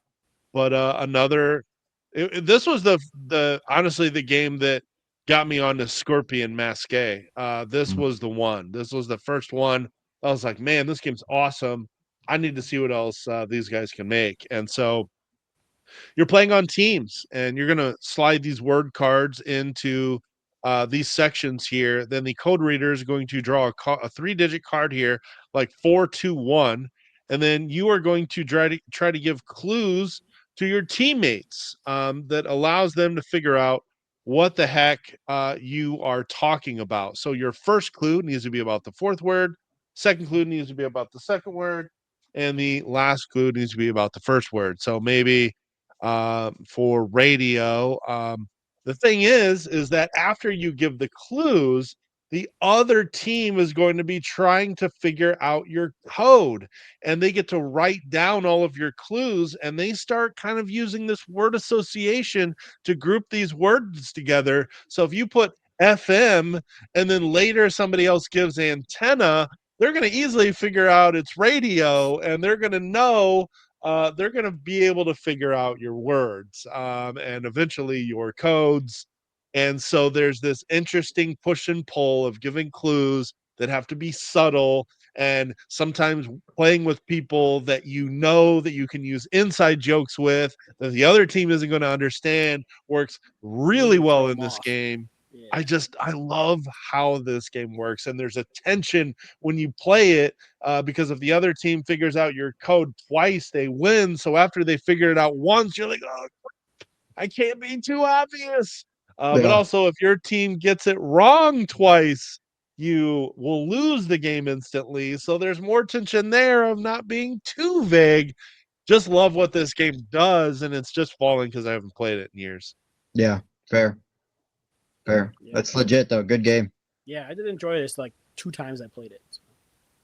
this was the honestly the game that got me on the Scorpion Masqué. This was the one. This was the first one. I was like, man, this game's awesome. I need to see what else these guys can make. And so you're playing on teams and you're going to slide these word cards into these sections here. Then the code reader is going to draw a 3-digit card here, like 421. And then you are going to try to give clues to your teammates that allows them to figure out what the heck you are talking about. So your first clue needs to be about the fourth word. Second clue needs to be about the second word. And the last clue needs to be about the first word. So maybe for radio. The thing is that after you give the clues, the other team is going to be trying to figure out your code, and they get to write down all of your clues, and they start kind of using this word association to group these words together. So if you put FM and then later somebody else gives antenna, they're going to easily figure out it's radio, and they're going to know they're going to be able to figure out your words and eventually your codes. And so there's this interesting push and pull of giving clues that have to be subtle and sometimes playing with people that you know that you can use inside jokes with that the other team isn't going to understand works really well in this game. Yeah. I love how this game works, and there's a tension when you play it because if the other team figures out your code twice, they win. So after they figure it out once, you're like, oh, I can't be too obvious. But also, if your team gets it wrong twice, you will lose the game instantly. So there's more tension there of not being too vague. Just love what this game does, and it's just falling because I haven't played it in years. Yeah, fair. Yeah. That's legit though. Good game. Yeah, I did enjoy this like 2 times I played it. So.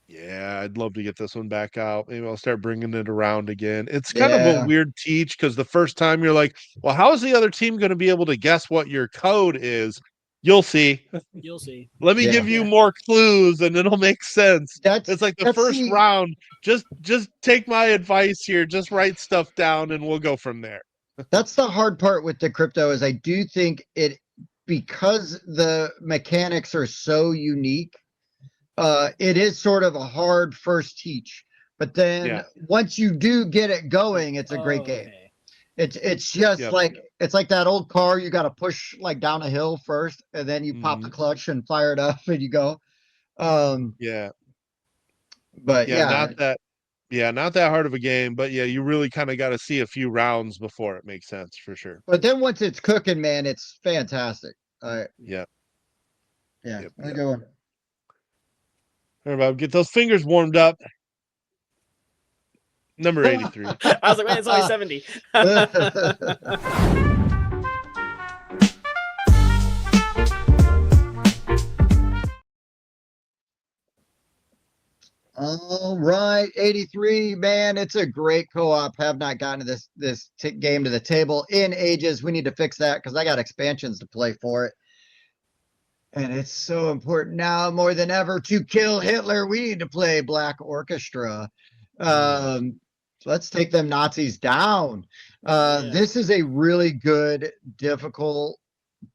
Yeah, I'd love to get this one back out. Maybe I'll start bringing it around again. It's kind of a weird teach because the first time you're like, well, how is the other team going to be able to guess what your code is? You'll see. You'll see. Let me give you more clues and it'll make sense. It's like the first the... round. Just take my advice here. Just write stuff down and we'll go from there. That's the hard part with Decrypto is I do think it because the mechanics are so unique, it is sort of a hard first teach. But then once you do get it going, it's a great game. It's just like it's like that old car you got to push like down a hill first, and then you pop the clutch and fire it up, and you go. But not that hard of a game, but yeah, you really kind of got to see a few rounds before it makes sense for sure. But then once it's cooking, man, it's fantastic. Yeah. Good one. All right, Bob, get those fingers warmed up. Number 83. I was like, wait, it's only 70. All right, 83, man, it's a great co-op. Have not gotten to this game to the table in ages. We need to fix that because I got expansions to play for it. And it's so important now more than ever to kill Hitler. We need to play Black Orchestra. Let's take them Nazis down. This is a really good, difficult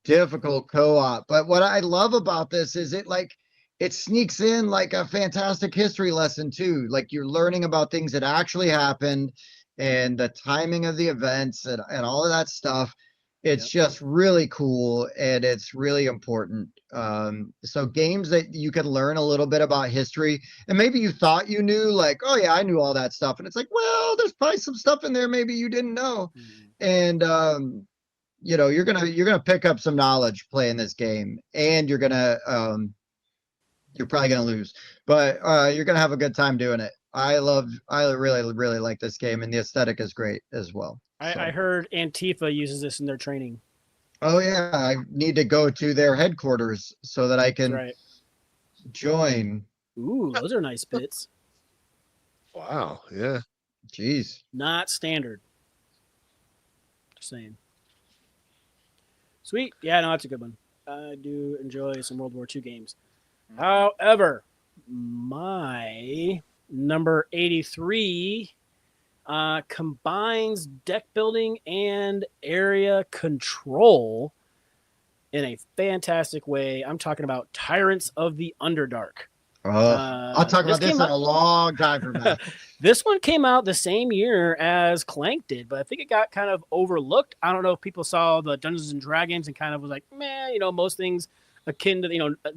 co-op. But what I love about this is it sneaks in like a fantastic history lesson too. Like you're learning about things that actually happened and the timing of the events and all of that stuff. It's just really cool and it's really important. So games that you can learn a little bit about history and maybe you thought you knew, like, oh yeah, I knew all that stuff. And it's like, well, there's probably some stuff in there maybe you didn't know. And you're gonna pick up some knowledge playing this game, and you're probably gonna lose, but you're gonna have a good time doing it. I really like this game, and the aesthetic is great as well. I heard Antifa uses this in their training. Oh yeah, I need to go to their headquarters so that I can join. Ooh, those are nice bits. Wow, yeah. Jeez. Not standard. Just saying. Sweet. Yeah, no, that's a good one. I do enjoy some World War II games. However, my number 83 combines deck building and area control in a fantastic way. I'm talking about Tyrants of the Underdark. I'll talk about this in a long time from now. This one came out the same year as Clank did, but I think it got kind of overlooked. I don't know if people saw the Dungeons and Dragons and kind of was like, man, most things akin to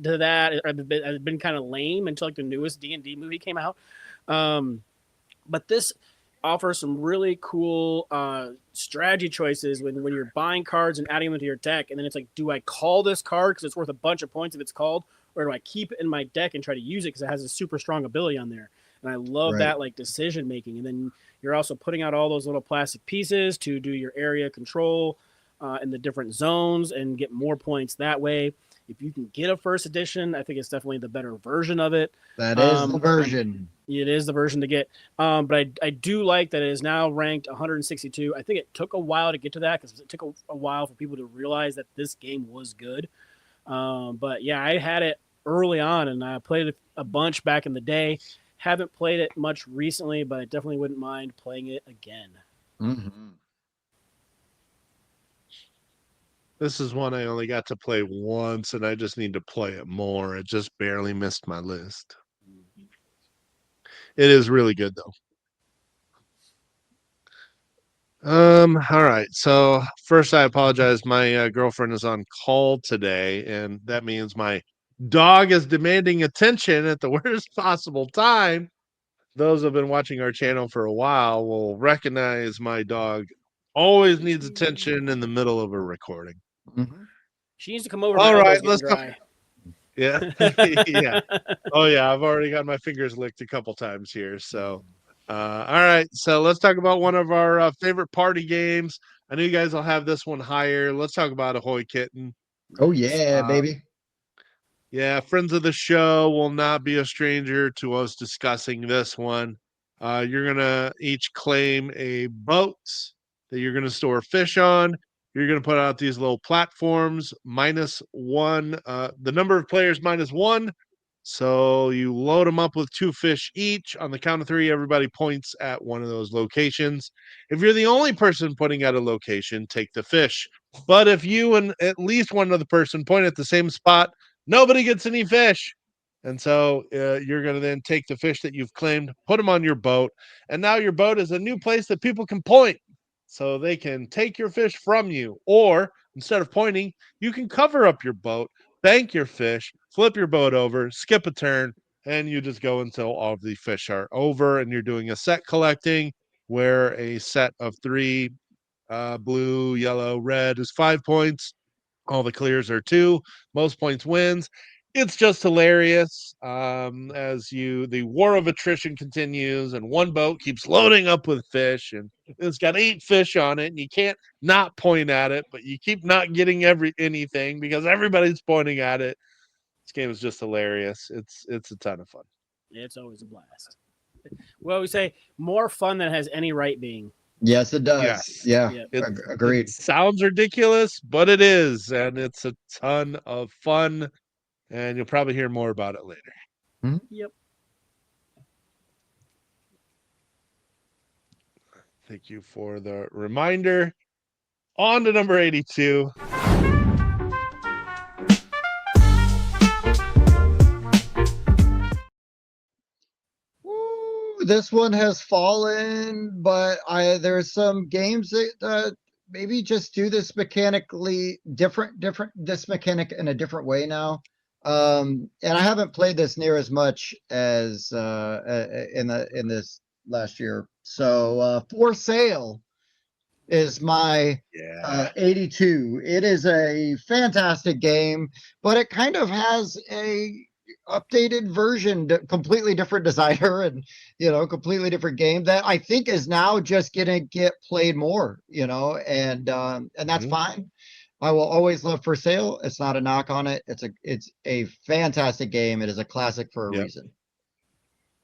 to that have been kind of lame until like the newest D&D movie came out. But this offers some really cool strategy choices when you're buying cards and adding them to your deck, and then it's like, do I call this card because it's worth a bunch of points if it's called, or do I keep it in my deck and try to use it because it has a super strong ability on there? And I love that like decision making. And then you're also putting out all those little plastic pieces to do your area control in the different zones and get more points that way. If you can get a first edition, I think it's definitely the better version of it. That is the version. It is the version to get. But I do like that it is now ranked 162. I think it took a while to get to that because it took a while for people to realize that this game was good. But yeah, I had it early on and I played it a bunch back in the day. Haven't played it much recently, but I definitely wouldn't mind playing it again. Mm-hmm. This is one I only got to play once, and I just need to play it more. It just barely missed my list. It is really good, though. All right. So first, I apologize. My girlfriend is on call today, and that means my dog is demanding attention at the worst possible time. Those who have been watching our channel for a while will recognize my dog always needs attention in the middle of a recording. Mm-hmm. She needs to come over. All my right, let's dry. Yeah. Yeah. Oh yeah, I've already got my fingers licked a couple times here. So all right, so let's talk about one of our favorite party games. I know you guys will have this one higher. Let's talk about Ahoy Kitten. Oh yeah, baby. Yeah, friends of the show will not be a stranger to us discussing this one. You're gonna each claim a boat that you're gonna store fish on. You're going to put out these little platforms, -1, the number of players -1. So you load them up with 2 fish each. On the count of 3, everybody points at one of those locations. If you're the only person putting at a location, take the fish. But if you and at least one other person point at the same spot, nobody gets any fish. And so you're going to then take the fish that you've claimed, put them on your boat. And now your boat is a new place that people can point. So they can take your fish from you, or instead of pointing, you can cover up your boat, bank your fish, flip your boat over, skip a turn, and you just go until all of the fish are over. And you're doing a set collecting where a set of 3, blue, yellow, red is 5 points. All the clears are 2. Most points wins. it's just hilarious as the war of attrition continues, and one boat keeps loading up with fish, and it's got 8 fish on it, and you can't not point at it, but you keep not getting anything because everybody's pointing at it. This game is just hilarious. It's a ton of fun. It's always a blast. Well, we say more fun than it has any right being. Yes, it does. Yes. Yeah, Yep. It agreed. sounds ridiculous, but it is, and it's a ton of fun, and you'll probably hear more about it later. Yep. Thank you for the reminder. On to number 82. Woo, this one has fallen, but there's some games that maybe just do this mechanically different this mechanic in a different way now. And I haven't played this near as much as in this last year. So For Sale is my Yeah. 82. It is a fantastic game, but it kind of has a updated version, completely different designer, and completely different game that I think is now just gonna get played more, and that's fine. I will always love For Sale. It's not a knock on it. It's a fantastic game. It is a classic for a Yep. reason.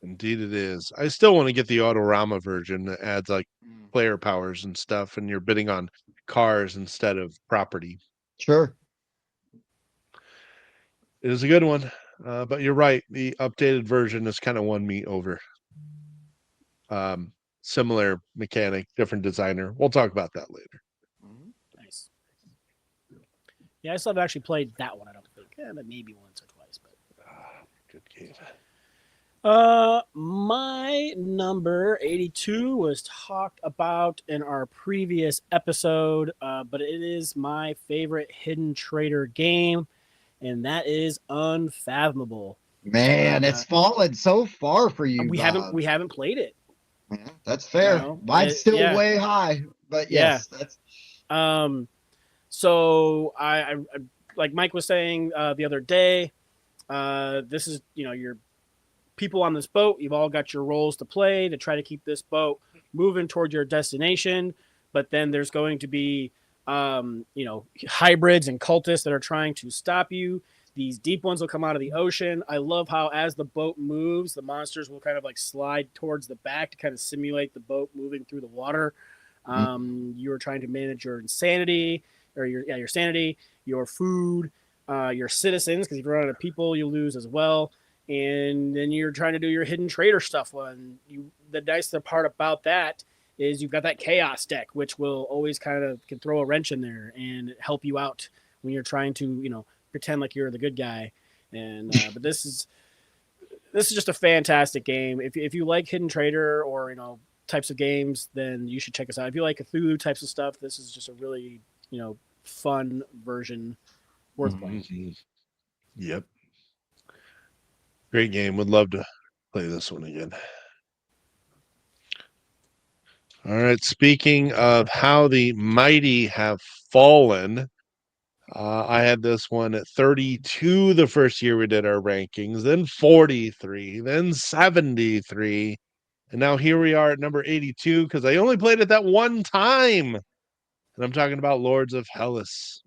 Indeed it is. I still want to get the Autorama version that adds like player powers and stuff, and you're bidding on cars instead of property. Sure. It is a good one, but you're right. The updated version has kind of won me over. Similar mechanic, different designer. We'll talk about that later. Nice. Yeah, I still haven't actually played that one. I don't think. Yeah, but maybe once or twice. But Good game. My number 82 was talked about in our previous episode, but it is my favorite hidden trader game, and that is Unfathomable. Man, it's fallen so far for you, We Bob. haven't played it. Yeah, that's fair. Mine's still way high, but yes, that's. So I like Mike was saying the other day. This is your people on this boat. You've all got your roles to play to try to keep this boat moving toward your destination. But then there's going to be hybrids and cultists that are trying to stop you. These deep ones will come out of the ocean. I love how as the boat moves, the monsters will kind of like slide towards the back to kind of simulate the boat moving through the water. You are trying to manage your insanity or your sanity, your food, your citizens, because if you run out of people, you lose as well. And then you're trying to do your hidden trader stuff. The nice part about that is you've got that chaos deck, which will always kind of can throw a wrench in there and help you out when you're trying to pretend like you're the good guy. And but this is just a fantastic game. If you like hidden trader or types of games, then you should check us out. If you like Cthulhu types of stuff, this is just a really fun version worth playing. Yep. Great game. Would love to play this one again. All right. Speaking of how the mighty have fallen, I had this one at 32 the first year we did our rankings, then 43, then 73. And now here we are at number 82 because I only played it that one time. And I'm talking about Lords of Hellas.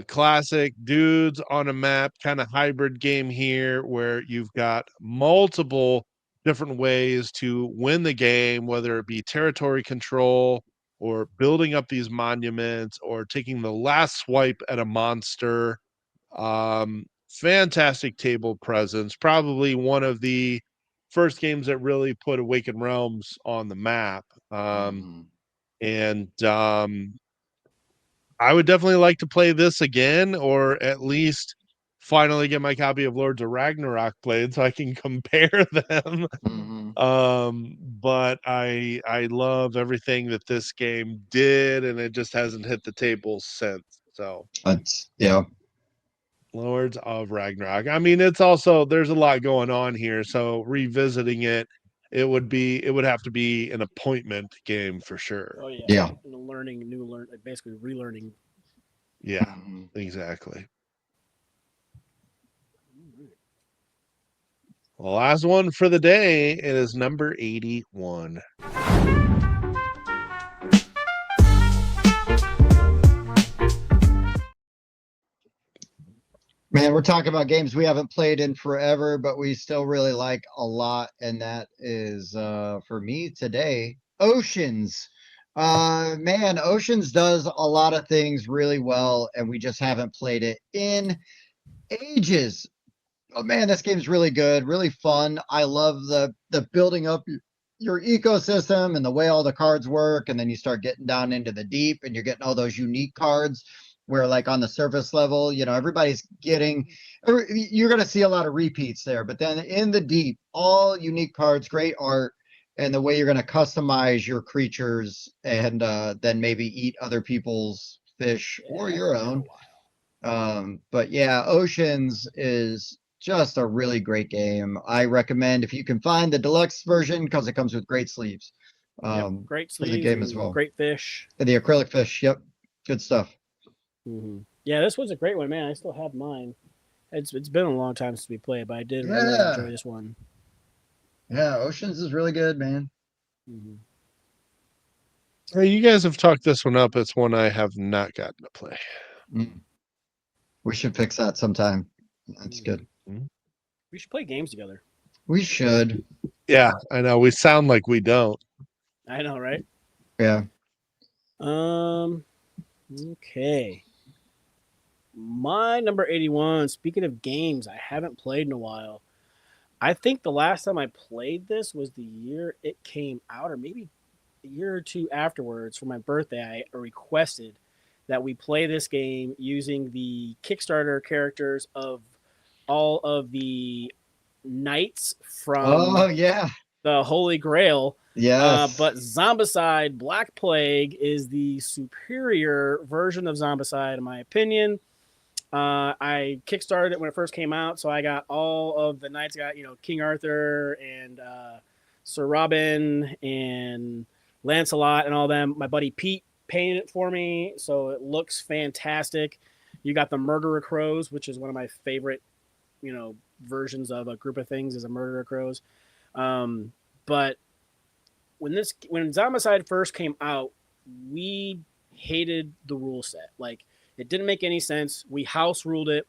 Classic dudes on a map kind of hybrid game here where you've got multiple different ways to win the game, whether it be territory control or building up these monuments or taking the last swipe at a monster. Fantastic table presence, probably one of the first games that really put Awakened Realms on the map. And I would definitely like to play this again, or at least finally get my copy of Lords of Ragnarok played so I can compare them. But I love everything that this game did, and it just hasn't hit the table since. So That's Lords of Ragnarok. I mean, it's also there's a lot going on here, so revisiting it, it would have to be an appointment game for sure. Oh Yeah. Basically relearning. Yeah, exactly. The last one for the day, it is number 81. Man, we're talking about games we haven't played in forever, but we still really like a lot, and that is for me today, Oceans. Man, Oceans does a lot of things really well, and we just haven't played it in ages. Oh man, this game's really good, really fun. I love the building up your ecosystem and the way all the cards work, and then you start getting down into the deep, and you're getting all those unique cards. Where like on the surface level, everybody's you're going to see a lot of repeats there, but then in the deep, all unique cards, great art, and the way you're going to customize your creatures, and then maybe eat other people's fish or your own. But yeah, Oceans is just a really great game. I recommend if you can find the deluxe version because it comes with great sleeves. Great For the sleeves game and as well. great fish. And the acrylic fish, yep, good stuff. Yeah, this was a great one, man. I still have mine. It's been a long time since we played, but I did really enjoy this one. Yeah, Oceans is really good, man. Hey, you guys have talked this one up. It's one I have not gotten to play. We should fix that sometime. That's good. We should play games together. We should. Yeah, I know. We sound like we don't. I know, right? Yeah. Okay. My number 81, speaking of games I haven't played in a while. I think the last time I played this was the year it came out, or maybe a year or two afterwards for my birthday. I requested that we play this game using the Kickstarter characters of all of the knights from the Holy Grail. Yes. But Zombicide Black Plague is the superior version of Zombicide, in my opinion. I kickstarted it when it first came out, so I got all of the knights. I got King Arthur and Sir Robin and Lancelot and all them. My buddy Pete painted it for me, so it looks fantastic. You got the Murderer Crows, which is one of my favorite, versions of a group of things is a Murderer Crows. But when Zombicide first came out, we hated the rule set. Like, it didn't make any sense. We house ruled it.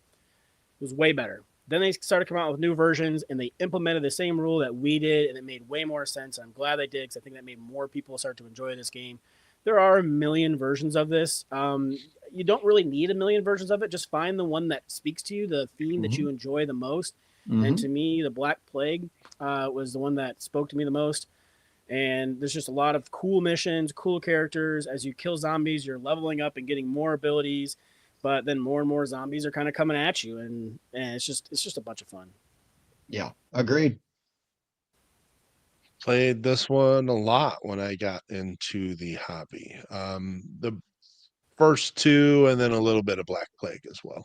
It was way better. Then they started coming out with new versions, and they implemented the same rule that we did, and it made way more sense. I'm glad they did, because I think that made more people start to enjoy this game. There are a million versions of this. You don't really need a million versions of it. Just find the one that speaks to you, the theme that you enjoy the most. And to me, the Black Plague was the one that spoke to me the most. And there's just a lot of cool missions, cool characters. As you kill zombies, you're leveling up and getting more abilities. But then more and more zombies are kind of coming at you, and it's just a bunch of fun. Yeah, agreed. Played this one a lot when I got into the hobby. The first two, and then a little bit of Black Plague as well.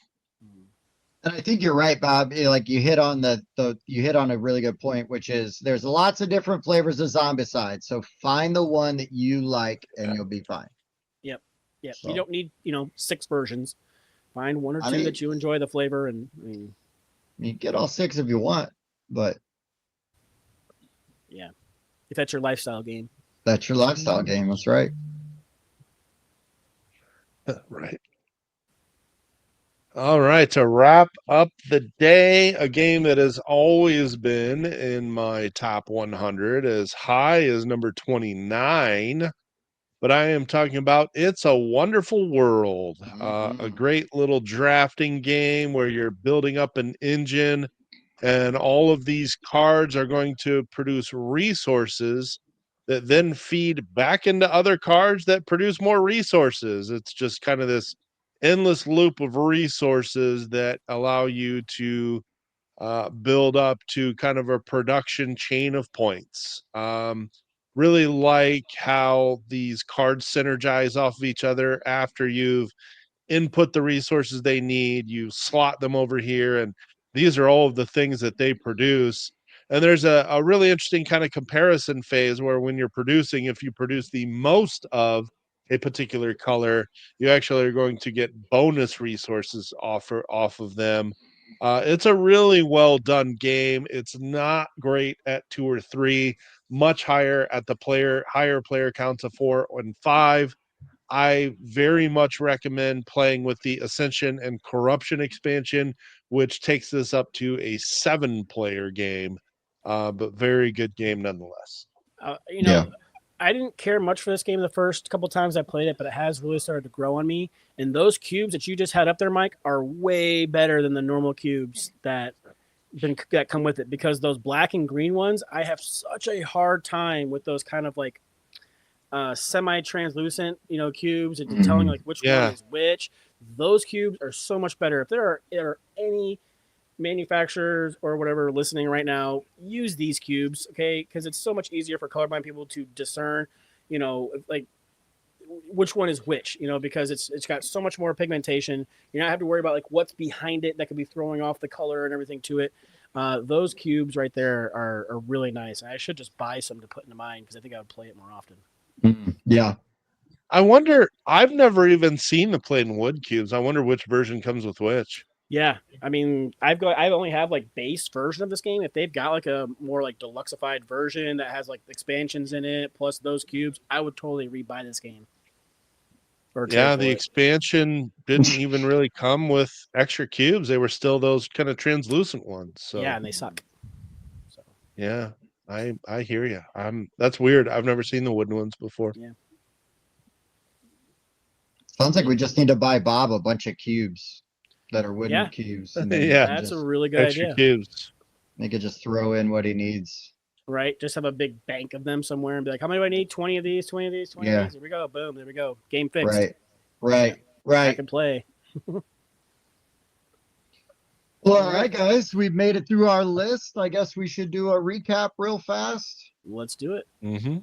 And I think you're right, Bob. Like you hit on you hit on a really good point, which is there's lots of different flavors of Zombicide. So find the one that you like, and you'll be fine. Yep. So. You don't need 6 versions. Find one or two that you enjoy the flavor, and you get all 6 if you want, but yeah, if that's your lifestyle game. That's your lifestyle game. That's right. Right. All right, to wrap up the day, a game that has always been in my top 100, as high as number 29, but I am talking about It's a Wonderful World, a great little drafting game where you're building up an engine, and all of these cards are going to produce resources that then feed back into other cards that produce more resources. It's just kind of this endless loop of resources that allow you to build up to kind of a production chain of points. Really like how these cards synergize off of each other after you've input the resources they need, you slot them over here, and these are all of the things that they produce. And there's a really interesting kind of comparison phase where when you're producing, if you produce the most of a particular color, you actually are going to get bonus resources off of them. It's a really well done game. It's not great at 2 or 3, much higher at the higher player counts of 4 and 5. I very much recommend playing with the Ascension and Corruption expansion, which takes this up to a 7-player game, but very good game nonetheless. Yeah. I didn't care much for this game the first couple times I played it, but it has really started to grow on me. And those cubes that you just had up there, Mike, are way better than the normal cubes that come with it, because those black and green ones, I have such a hard time with those kind of like semi-translucent, cubes and telling like which one is which. Those cubes are so much better. If there are any manufacturers or whatever listening right now, use these cubes, okay? Because it's so much easier for colorblind people to discern, like which one is which, because it's got so much more pigmentation. You're not have to worry about like what's behind it that could be throwing off the color and everything to it. Those cubes right there are really nice. And I should just buy some to put into mine because I think I would play it more often. Yeah. I wonder, I've never even seen the plain wood cubes. I wonder which version comes with which. Yeah, I mean, I only have like base version of this game. If they've got like a more like deluxeified version that has like expansions in it plus those cubes, I would totally rebuy this game. Yeah, the expansion didn't even really come with extra cubes. They were still those kind of translucent ones. So yeah, and they suck. So yeah, I hear you. That's weird. I've never seen the wooden ones before. Yeah. Sounds like we just need to buy Bob a bunch of cubes that are wooden cubes. And then that's a really good extra idea. Cubes. They could just throw in what he needs. Right, just have a big bank of them somewhere and be like, how many do I need? 20 of these, 20 of these, 20 of these. Here we go. Boom, there we go. Game fixed. Right. I can play. Well, all right, guys, we've made it through our list. I guess we should do a recap real fast. Let's do it. Mm-hmm.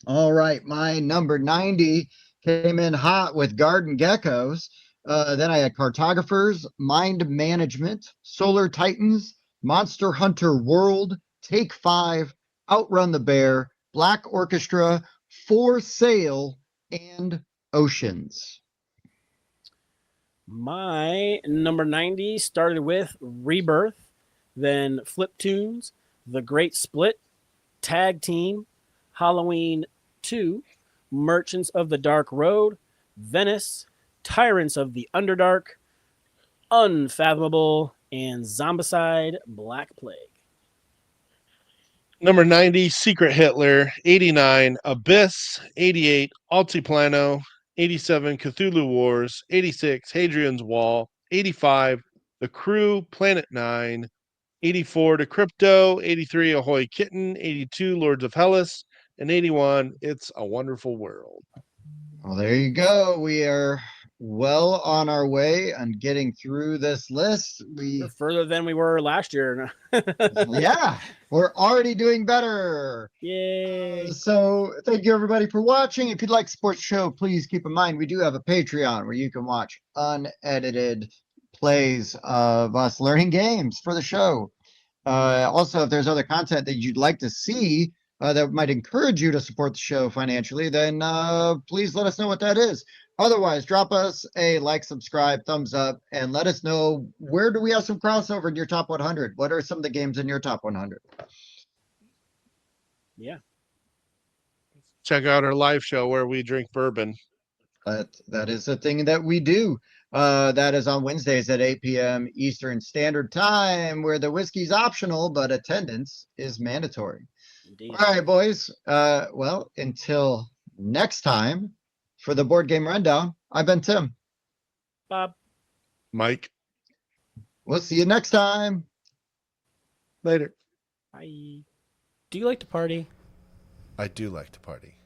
All right, my number 90 came in hot with Garden Geckos. Then I had Cartographers, Mind Management, Solar Titans, Monster Hunter World, Take 5, Outrun the Bear, Black Orchestra, For Sale, and Oceans. My number 90 started with Rebirth, then Fliptoons, The Great Split, Tag Team, Halloween 2, Merchants of the Dark Road, Venice, Tyrants of the Underdark, Unfathomable, and Zombicide Black Plague. Number 90, Secret Hitler. 89, Abyss. 88, Altiplano. 87, Cthulhu Wars. 86, Hadrian's Wall. 85, The Crew, Planet 9. 84, Decrypto. 83, Ahoy Kitten. 82, Lords of Hellas. And 81, It's a Wonderful World. Well, there you go. We are well on our way on getting through this list. We're further than we were last year. Yeah, we're already doing better. Yay. So thank you everybody for watching. If you'd like to support the show, please keep in mind we do have a Patreon where you can watch unedited plays of us learning games for the show. Also, if there's other content that you'd like to see that might encourage you to support the show financially, then please let us know what that is. Otherwise, drop us a like, subscribe, thumbs up, and let us know where do we have some crossover in your top 100? What are some of the games in your top 100? Yeah. Check out our live show where we drink bourbon. That is a thing that we do. That is on Wednesdays at 8 p.m. Eastern Standard Time, where the whiskey's optional, but attendance is mandatory. Indeed. All right, boys. Well, until next time, for the Board Game Rundown, I've been Tim. Bob. Mike. We'll see you next time. Later. Bye. Do you like to party? I do like to party.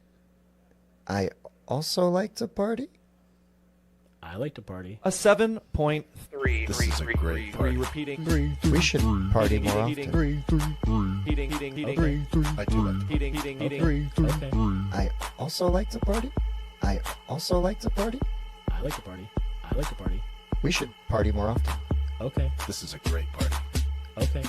I also like to party. I like to party. A 7.3. This is a great party. Repeating. We should party more often. Heating. I do like to party. Okay. I also like to party. I also like to party. I like to party. I like to party. We should party more often. Okay. This is a great party. Okay.